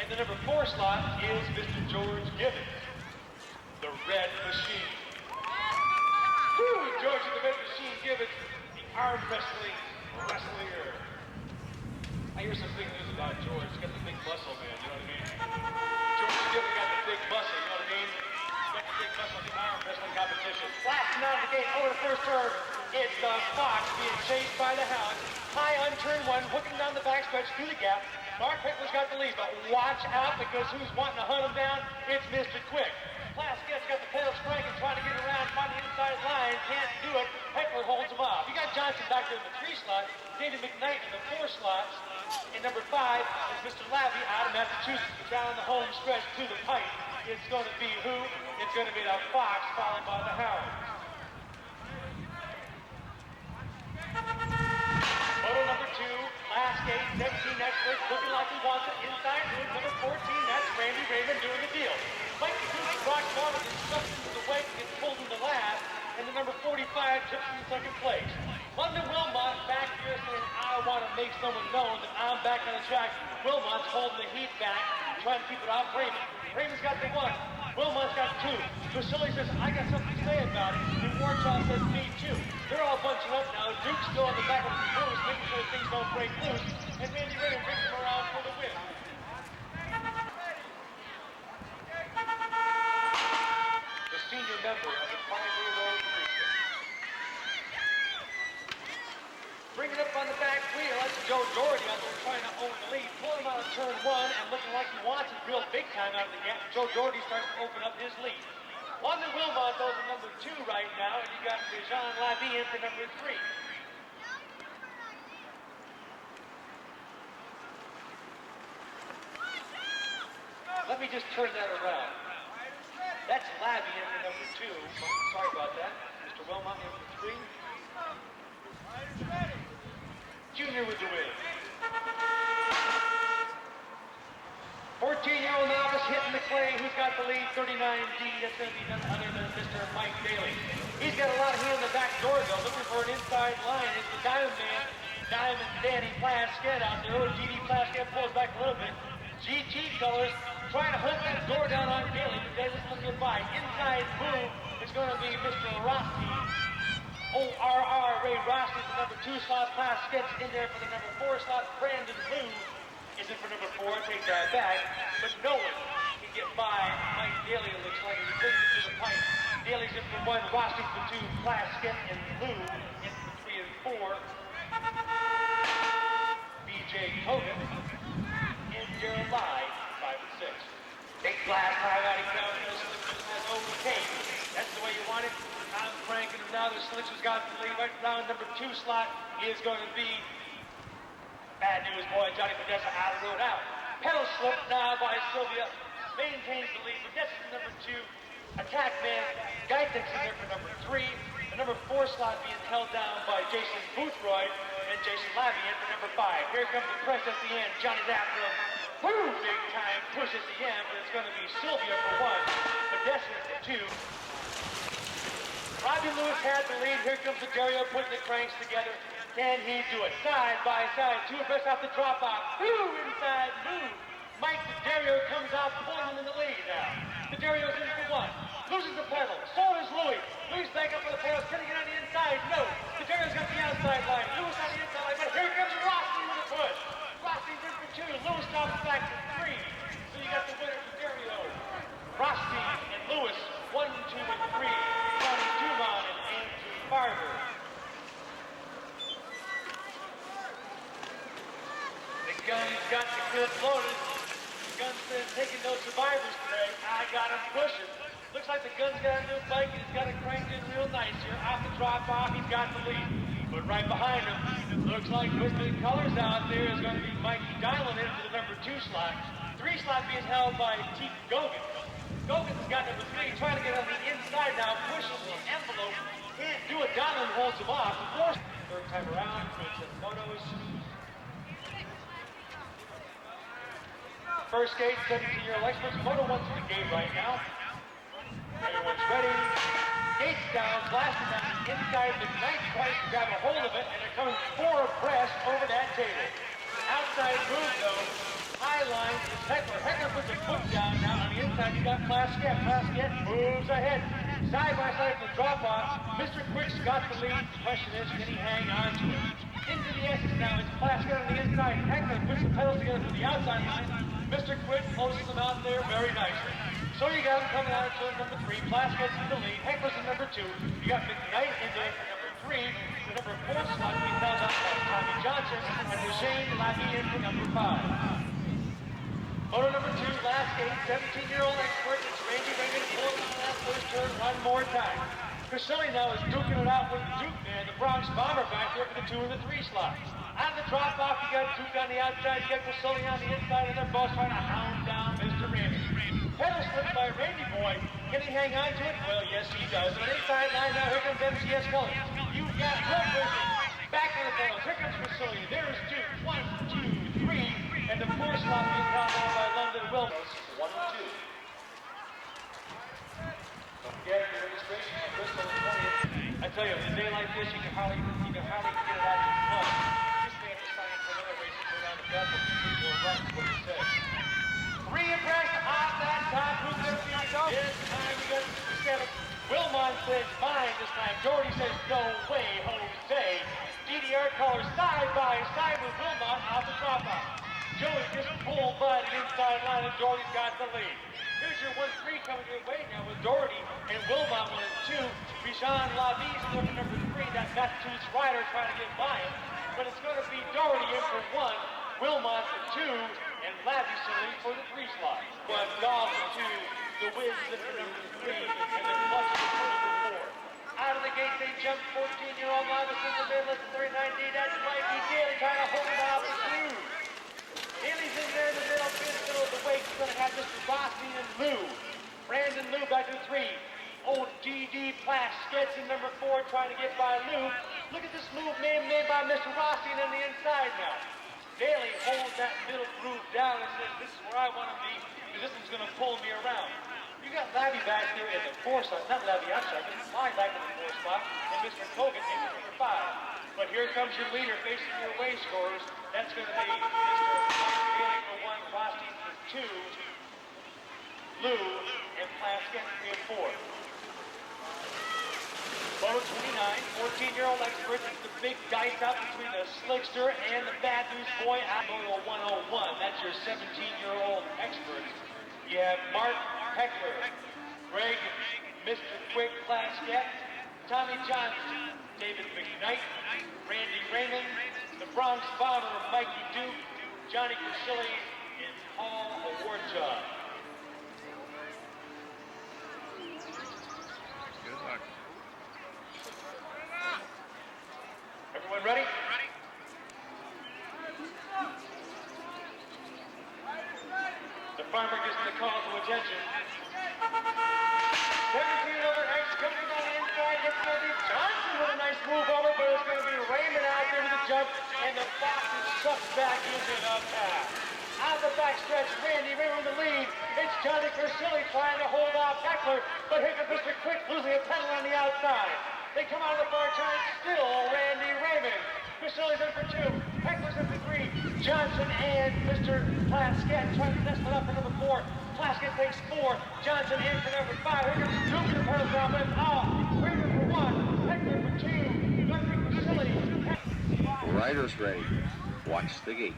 And the number 4 slot is Mr. George Gibbons, the Red Machine. Woo! George the Red Machine Gibbons, the arm wrestler. I hear some big news about George. He's got the big muscle, man, you know what I mean? George Gibbons got the big muscle, you know what I mean? Got the big muscle in the arm wrestling competition. Blasting out of the gate over the first turn. It's the Fox being chased by the Hound. High on turn 1, hooking down the backstretch through the gap. Mark Pickler's got the lead, but watch out because who's wanting to hunt him down? It's Mr. Quick. Plaskett's got the pedal cranking, trying to get around, find the inside line, can't do it. Heckler holds him off. You got Johnson back there in the 3 slot, David McKnight in the 4 slot, and number 5 is Mr. Labby out of Massachusetts. Down the home stretch to the pipe. It's going to be who? It's going to be the Fox, followed by the Hound. Photo number 2, last gate, 17 expert, looking like he wants it. Inside move, number 14, that's Randy Raymond doing the deal. Mikey Goose rocks forward and sucks into the wake, gets pulled into last, and the number 45 trips in 2nd place. London Wilmot back here saying, I want to make someone known that I'm back on the track. Wilmot's holding the heat back, trying to keep it off Raymond. Raymond's got the 1. Wilmot's got 2. Vasily says, I got something to say about it. And Warchaw says, me too. They're all bunching up now. Duke's still on the back of the caboose, making sure things don't break loose. And Randy Raymond brings him around for the win. The senior member of the Pioneer Road Precinct. Bringing up on the back wheel, that's Joe Doherty out there trying to own the lead. Pulling him out of turn 1 and looking like he wants it real big time out of the gap. Joe Doherty starts to open up his lead. London Wilmot goes to number 2 right now, and you got Jean Labby in for number 3. Let me just turn that around. That's Labby in for number 2. Sorry about that. Mr. Wilmot in for 3. Junior with the win. 14-year-old novice hitting the clay. Who's got the lead? 39D. That's going to be none other than Mr. Mike Daly. He's got a lot of heat in the back door, though. Looking for an inside line. It's the Diamond Man, Diamond Danny Plaskett out there. Oh, GD Plaskett pulls back a little bit. GT colors trying to hunt that door down on Daly, but Daly's looking by. Inside move is going to be Mr. Rossi. ORR Ray Rossi, the number 2 slot. Plaskett's in there for the number 4 slot. Brandon Liu is in for number 4. Take that back, but no one can get by Mike Daly. It looks like he brings it to the pipe. Daly's in for 1, Rossi for 2, Plaskett and Liu in for 3 and 4. Jay Hogan, and Jeremiah, 5 and 6. Big blast, high riding down in the Slickers says, okay, that's the way you want it. I'm cranking him now. The Slickers got the lead right down. Number 2 slot is going to be bad news, boy. Johnny Podesta out of the road out. Pedal slip now by Sylvia. Maintains the lead. Podesta number 2. Attack man. Guytek's in there for number 3. The number 4 slot being held down by Jason Boothroyd and Jason Labby in for number 5. Here comes the press at the end. Johnny's after him. Woo! Big time push at the end, but it's going to be Sylvia for 1. Podesta for 2. Robbie Lewis had the lead. Here comes the Dario putting the cranks together. Can he do it? Side by side. 2 abreast off the drop off. Woo! Inside move. Mike Dario comes out pulling him in the lead now. Dario's in for 1. Loses the pedal. So does Louis. Louis back up for the pedals. Can he get on the inside? No. Dario's got the outside line. Lewis on the inside line. But here comes Rossi with a push. Rossi's in for 2. Lewis stops back for 3. So you got the winner for Dario. Rossi and Lewis. 1, 2, and 3. Ronnie Dumont and Andrew Barber. The gun's got the clip loaded. The gun's been taking no survivors today. I got him pushing. Looks like the gun's got a new bike and he's got it cranked in real nice here. Off the drop off, he's got the lead. But right behind him, looks like Twisted Colors out there is going to be Mikey dialing in for the number 2 slot. 3 slot being held by T. Gogan. Gogan's got number 3, trying to get on the inside now, pushing the envelope. Can't do it. Donald holds him off. Third time around, it's motos. First gate, 17-year-old experts. Moto 1 to the gate right now. Everyone's ready. Gates down, blasting down the inside. McKnight tries to grab a hold of it, and they're coming 4 abreast over that table. Outside move, though. High line is Heckler. Heckler puts a foot down now. On the inside, you got Plaskett. Plaskett moves ahead. Side by side for the drop-off. Mr. Quick's got the lead. The question is, can he hang on to it? Into the S's now. It's Plaskett on the inside. Heckler puts the pedals together for the outside line. Mr. Quick closes them out there very nicely. So you got him coming out of turn number 3. Plaskett's in the lead. Heckler's in number 2. You got McKnight in there for number 3. The number 4 slot we found out by Tommy Johnson. And Shane Labby in for number 5. Moto number 2, last gate, 17-year-old expert. It's Randy Raymond pulling on that first turn one more time. Casilli now is duking it out with Duke man, the Bronx Bomber back there for the 2 and the 3 slots. On the drop-off, you got Duke on the outside, you got Casilli on the inside, and they're both trying to hound down Mr. Raymond. Pedal slip by Randy Boy. Can he hang on to it? Well, yes, he does. On the inside line now, here comes MCS Colors. You've got Wilbur back on the pedals. Here comes Casilli. There's Duke. 1, 2, 3. And the 4 slot being held down by London Wilmos, 1 and 2. Get your registration on Bristol 20th. I tell you, on a day like this, you can hardly get it out of your club. Just may have to sign for another race and go down to Bethel. People will run, what you say. 3 abreast off that top. Who's going to be on? This time we got Stefan. Wilmot says fine this time. Doherty says no way, Jose. DDR colors side by side with Wilmot off the drop-off. Joey just pulled by the inside line and Doherty's got the lead. Here's your 1-3 coming your way now with Doherty and Wilmot 1 and 2. Bijan Laviz looking number 3. That Massachusetts rider trying to get by him. But it's going to be Doherty in for 1, Wilmot for 2, and Laviz for the 3 slot. But Goff for 2, the Wiz in for number 3, and the Clutch for number 4. Out of the gate they jump 14-year-old Laviz in the middle at the 39D. That's Mikey Daly trying to hold it out for 2. Haley's in there in the middle of the wake. He's going to have Mr. Rossi and Lou. Brandon Lou back to the 3. Old D.D. Plaskett in number 4 trying to get by Lou. Look at this move made by Mr. Rossi on the inside now. Daly holds that middle groove down and says, this is where I want to be because this one's going to pull me around. You got Labby back there in the 4 slot. Not Labby, I'm sorry, but Sly back in the 4 spot. And Mr. Kogan in number 5. But here comes your leader facing your away scorers. That's going to be Mr. Daly for 1, Rossi for 2, Lou, and Plaskett 3 and 4. Moto 29, 14-year-old expert. It's the big dice out between the Slickster and the Bad News Boy at Moto 101. That's your 17-year-old expert. You have Mark Heckler, Greg, Mr. Quick Plaskett, Tommy Johnson, David McKnight, Randy Raymond, The Bronx Bomber, Mikey Duke, Johnny Crusilli, and Paul Awarta. Good luck. Everyone ready? The farmer gives me the call to attention. 17 over X coming on the inside. It's going to be Johnson with a nice move over, but it's going to be Raymond out there with a jump, and the box is sucked back into the pass. Out of the backstretch, Randy Raymond in the lead. It's Johnny Crusilli trying to hold off Heckler, but here comes Mr. Quick losing a pedal on the outside. They come out of the far turn, still Randy Raymond. Crusilli's in for 2, Heckler's in for 3, Johnson and Mr. Plaskett trying to mess it up for number 4. Plaskett takes 4, Johnson in for number 5. Here comes Duke to the pedal down, but it's off. Raymond for 1, Heckler for 2, Guthrie Crusilli. Riders ready. Watch the gate.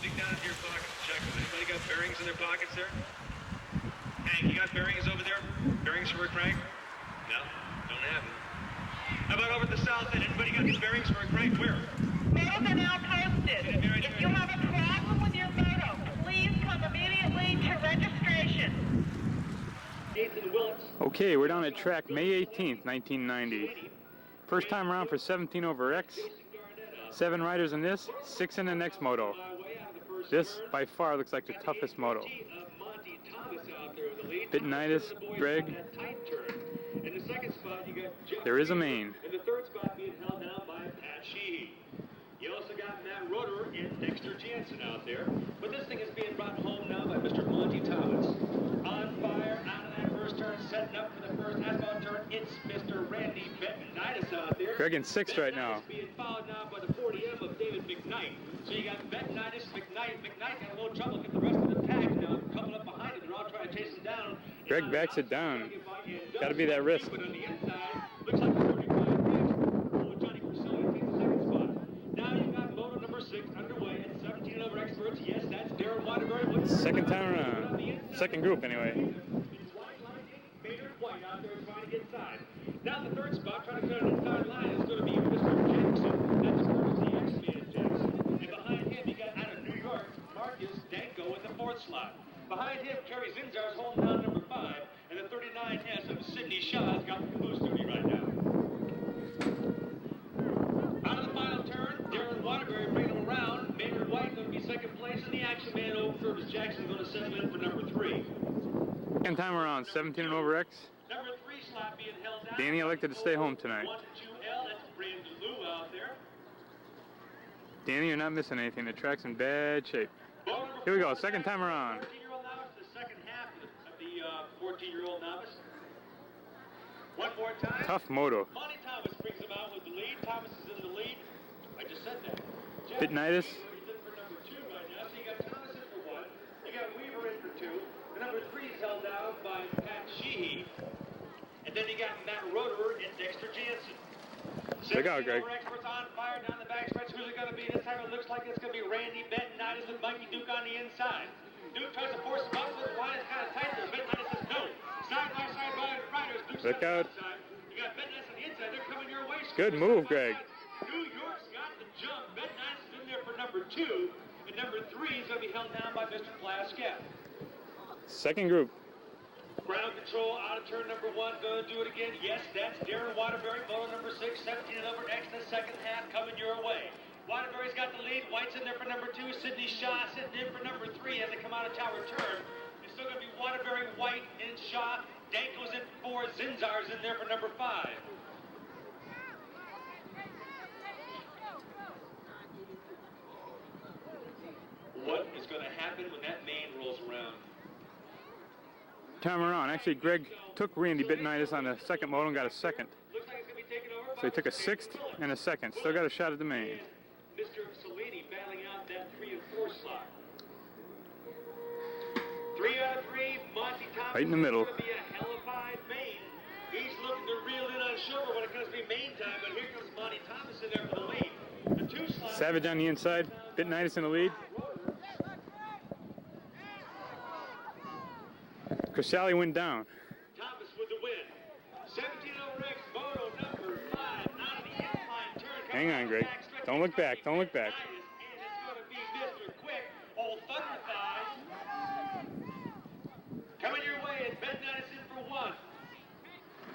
Dig down into your pockets and check them. Anybody got bearings in their pockets there? Hank, you got bearings over there? Bearings for a crank? No, don't have them. How about over at the south end? Anybody got the bearings for a crank? Where? Motos are now posted. If you have a problem with your moto, please come immediately to registration. Nathan Willits. Okay, we're down at track May 18th, 1990. First time around for 17 over X. 7 riders in this, 6 in the next moto. This, by far, looks like the toughest moto. Bittinitis, Greg. In the second spot, you got Jeff. There is a main. In the third spot, being held down by Pat Sheehy. You also got Matt Roeder and Dexter Jansen out there. But this thing is being brought home now by Mr. Monty Thomas. On fire, out of that first turn, setting up for the first asphalt turn. It's Mr. Randy Bettinitis out there. Greg in 6th right now. Bettinitis being followed now by the 40M of David McKnight. So you got Bettinitis, McKnight. McKnight got a little trouble getting the rest of the pack now. Couple up behind him. They're all trying to chase him down. Greg backs it down. Got to be that wrist. But on the inside, looks like the 35 next. Oh, Johnny Crusilli takes the second spot. Now you've got moto number 6 underway at 17 over experts. Yes, that's Darren Waterbury. Second time around. Second group, anyway. Maynard White out there trying to get inside. Now the third spot, trying to cut an inside line, is going to be Mr. Jackson. That's courtesy X-Man Jackson. And behind him, you got out of New York, Marcus Danko in the 4th slot. Behind him, Kerry Zinzar is holding down number 5, and the 39S of Sidney Shaw's got the caboose duty right now. Out of the final turn, Darren Waterbury bringing him around. Maynard White going to be second place, and the Action Man over Curtis Jackson going to settle in for number 3. Second time around, 17 and over X. Number 3 slot being held down. Danny elected to stay home tonight. 1-2L, that's Brandon Lou out there. Danny, you're not missing anything. The track's in bad shape. Here we go, second time around. 14-year-old novice, the second half of the 14-year-old novice. One more time. Tough moto. Monty Thomas brings him out with the lead. Thomas is in the lead. I just said that. Bittinitis. He's in for number 2 right now. So you got Thomas in for 1. You got Weaver in for 2. The number 3 is held down by Pat Sheehy. And then you got Matt Roeder and Dexter Jansen. Look out, Greg. Experts on fire down the backstretch. Who's it going to be? This time it looks like it's going to be Randy Bettinitis with Mikey Duke on the inside. Duke tries to force him up, but the line is kind of tight there. Bettinitis says no. Side by side riders. Duke Look out. You got Bettinitis on the inside. They're coming your way. Good move, Greg. New York's got the jump. Bettinitis is in there for number 2. And number 3 is going to be held down by Mr. Plaskett. Second group. Ground control out of turn number 1. Going to do it again. Yes, that's Darren Waterbury. Moto number 6. 17 and over X in the second half coming your way. Waterbury's got the lead. White's in there for number 2. Sidney Shaw sitting in for number 3 as they come out of tower turn. It's still going to be Waterbury, White, and Shaw. Danko's in for 4. Zinzar's in there for number 5. What is going to happen when that main rolls around? Time around. Actually, Greg took Randy Bittinitis on the second moto and got a second. Looks like it's going to be taken over So he took a 6th and a 2nd. Still got a shot at the main. Mr. Salini battling out that 3 and 4 slot. 3 out of 3, Monty Thomas. Right in the middle. It's going to be a hellified main. He's looking to reel in on shoulder when it comes to be main time, but here comes Monty Thomas in there for the lead. The 2 slot. Savage on the inside. Bittinitis in the lead. Crusilli went down. Thomas with the win. 17 over X, moto number 5 out of the incline turn. Hang on, Greg. Don't look back. Don't look back. And it's going to be Mr. Quick, old Thunder Thighs. Coming your way, and Ben Knight is in for 1.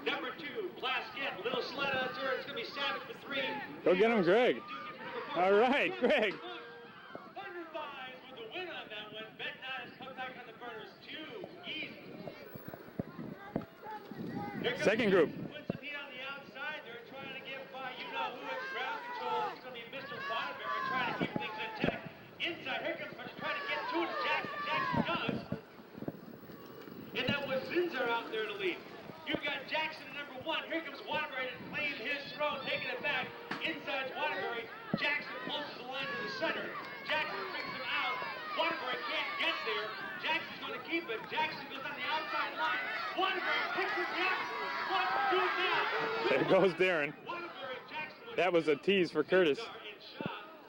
Number 2, Plaskett, little sled on the turn. It's going to be Savage for 3. Go get him, Greg. All right, Greg. Thunder Thighs with the win on that one. Ben Knight has come back on the burners. 2 easy. Second group. Put some heat on the outside. They're trying to get by you-know-who at ground control. It's going to be Mr. Waterbury trying to keep things intact. Inside, here comes Bush trying to get to it. Jackson does. And that was Zinzer out there to lead. You've got Jackson at number 1. Here comes Waterbury to claim his throne, taking it back. Inside Waterbury. Jackson closes the line to the center. Jackson brings him out. Waterbury can't get there. Jackson's going to keep it. Jackson goes on the outside line. Waterbury picks it up. What to do now? There goes Darren. Waterbury, Jackson. That was a tease for Curtis.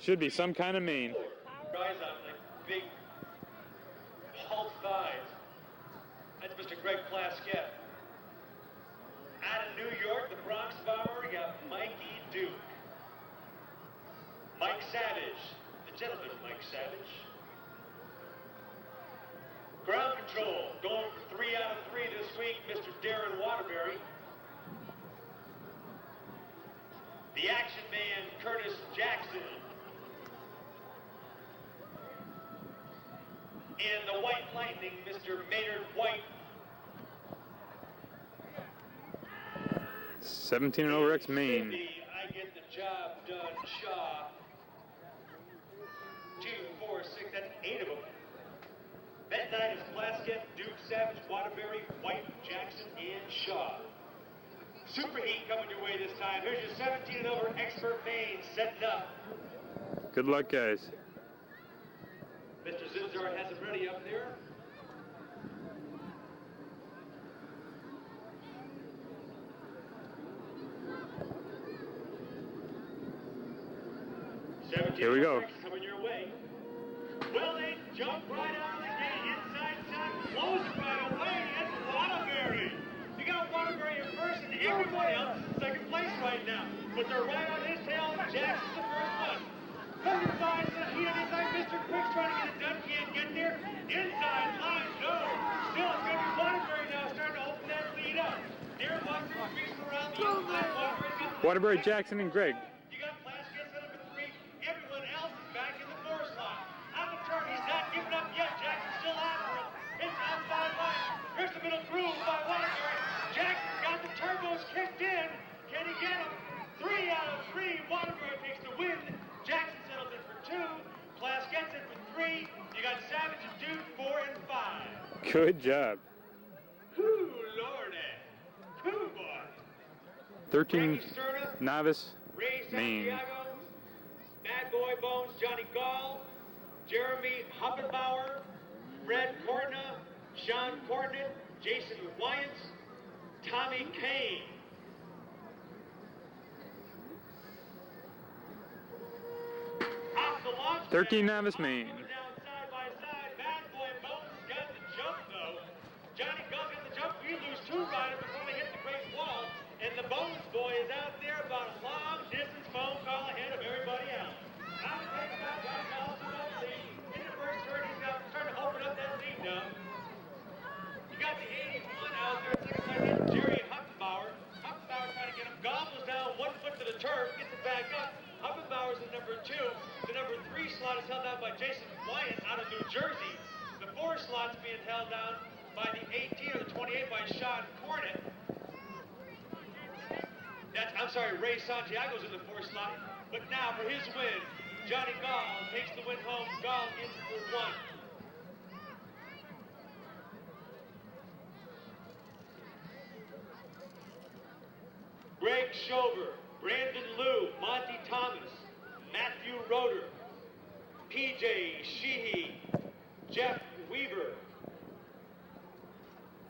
Should be some kind of mane. Guys on the big Hulk thighs. That's Mr. Greg Plaskett. Out of New York, the Bronx Bomber, you got Mikey Duke. Mike Savage, the gentleman Mike Savage. Ground control, going for 3 out of 3 this week, Mr. Darren Waterbury. The action man, Curtis Jackson. And the White Lightning, Mr. Maynard White. 17 and over X Maine. I get the job done, Shaw. 2, 4, 6, that's 8 of them. That night is Plaskett, Duke, Savage, Waterbury, White, Jackson, and Shaw. Superheat coming your way this time. Here's your 17 and over expert main setting up. Good luck, guys. Mr. Zinzar has him ready up there. Here we go. Coming your way. Well, they jump right out of the gate. Inside shot, close it right away. That's Waterbury. You got Waterbury in first, and everybody else is in second place right now. But they're right on his tail. Jackson's the first one. Thunder finds the heat on his side. Mr. Quick's trying to get it done. Can't get there. Inside line, no. Still, it's going to be Waterbury now starting to open that lead up. Darren Waterbury creasing around the inside. Waterbury's got the Waterbury, Jackson, and Greg. You got Plaskett at number 3. Everyone else is back in the 4 slot. On the turn, he's not giving up yet. Jackson's still after him. It's outside line. Here's the middle groove by Waterbury. Jackson's got the turbos kicked in. Can he get them? 3 out of 3. Waterbury takes the win. Jackson settles in for 2. Plaskett's in for 3. You got Savage and Duke 4 and 5. Good job. Whoo, Lordy. Whoo, boy. 13 novice Ray Maine. Santiago, Bad Boy Bones, Johnny Gall, Jeremy Huppenbauer, Fred Cortna, Sean Cortnett, Jason Wyants, Tommy Kane. Off the launch 13 pad, novice Maine. going down side by side. Bad Boy Bones got the jump though. Johnny Gall got the jump. We lose 2 riders before they hit the great wall. And the Bones boy is out there about a long distance phone call ahead of everybody else. Now the take about Johnny Gall to the lead. In the first turn, he's got trying to open up that lead now. You got the 81 out there, second place, that's Jerry Huppenbauer. Huppenbauer trying to get him. Gall goes down 1 foot to the turf, gets it back up. Huppenbauer's in number 2. The number 3 slot is held down by Jason Wyant out of New Jersey. The 4 slot's being held down by the 18 or the 28 by Sean Cornett. Ray Santiago's in the 4 slot. But now for his win, Johnny Gall takes the win home. Gall in for 1. Greg Schover, Brandon Liu, Monty Thomas, Matthew Roeder, PJ Sheehy, Jeff Weaver,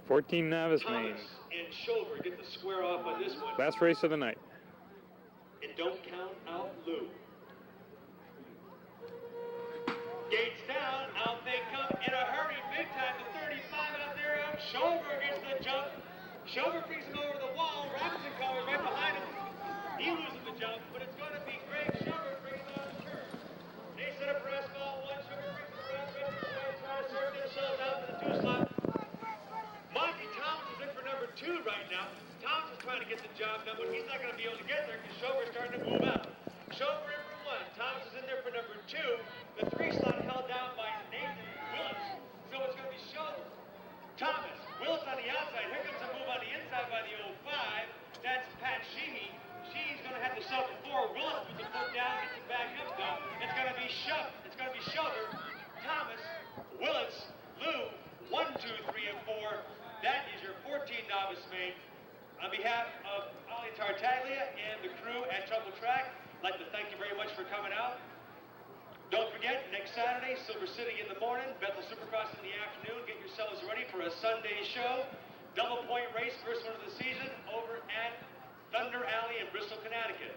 14 novice Maine. Thomas and Schover get the square off on this one. Last race of the night. And don't count out Lou. Gates down, out they come in a hurry, big time, the 35 out there. Schover gets the jump. Schover brings him over the wall. Robinson Colors right behind him. He loses the jump, but it's going to be Greg Sugar bringing on the turn. They set up for asphalt 1, Sugar brings it around, Richards away, trying to sort themselves out to the 2 slot. Monty Thomas is in for number 2 right now. Thomas is trying to get the job done, but he's not going to be able to get there because Sugar's starting to move out. Sugar in for 1. Thomas is in there for number 2. The 3 slot held down by Nathan Willis. So it's going to be Sugar, Thomas, Willis on the outside. Here comes a move on the inside by the 05. That's Pat Sheehy. Sheehy's going to have to suffer 4. Willis puts the foot down, gets it back up though. It's going to be Sugar. It's going to be Sugar, Thomas, Willis, Lou, 1, 2, 3, and 4. That is your 14 novice main. On behalf of Ali Tartaglia and the crew at Trouble Track, I'd like to thank you very much for coming out. Don't forget, next Saturday, Silver City in the morning, Bethel Supercross in the afternoon. Get yourselves ready for a Sunday show. Double point race, first one of the season, over at Thunder Alley in Bristol, Connecticut.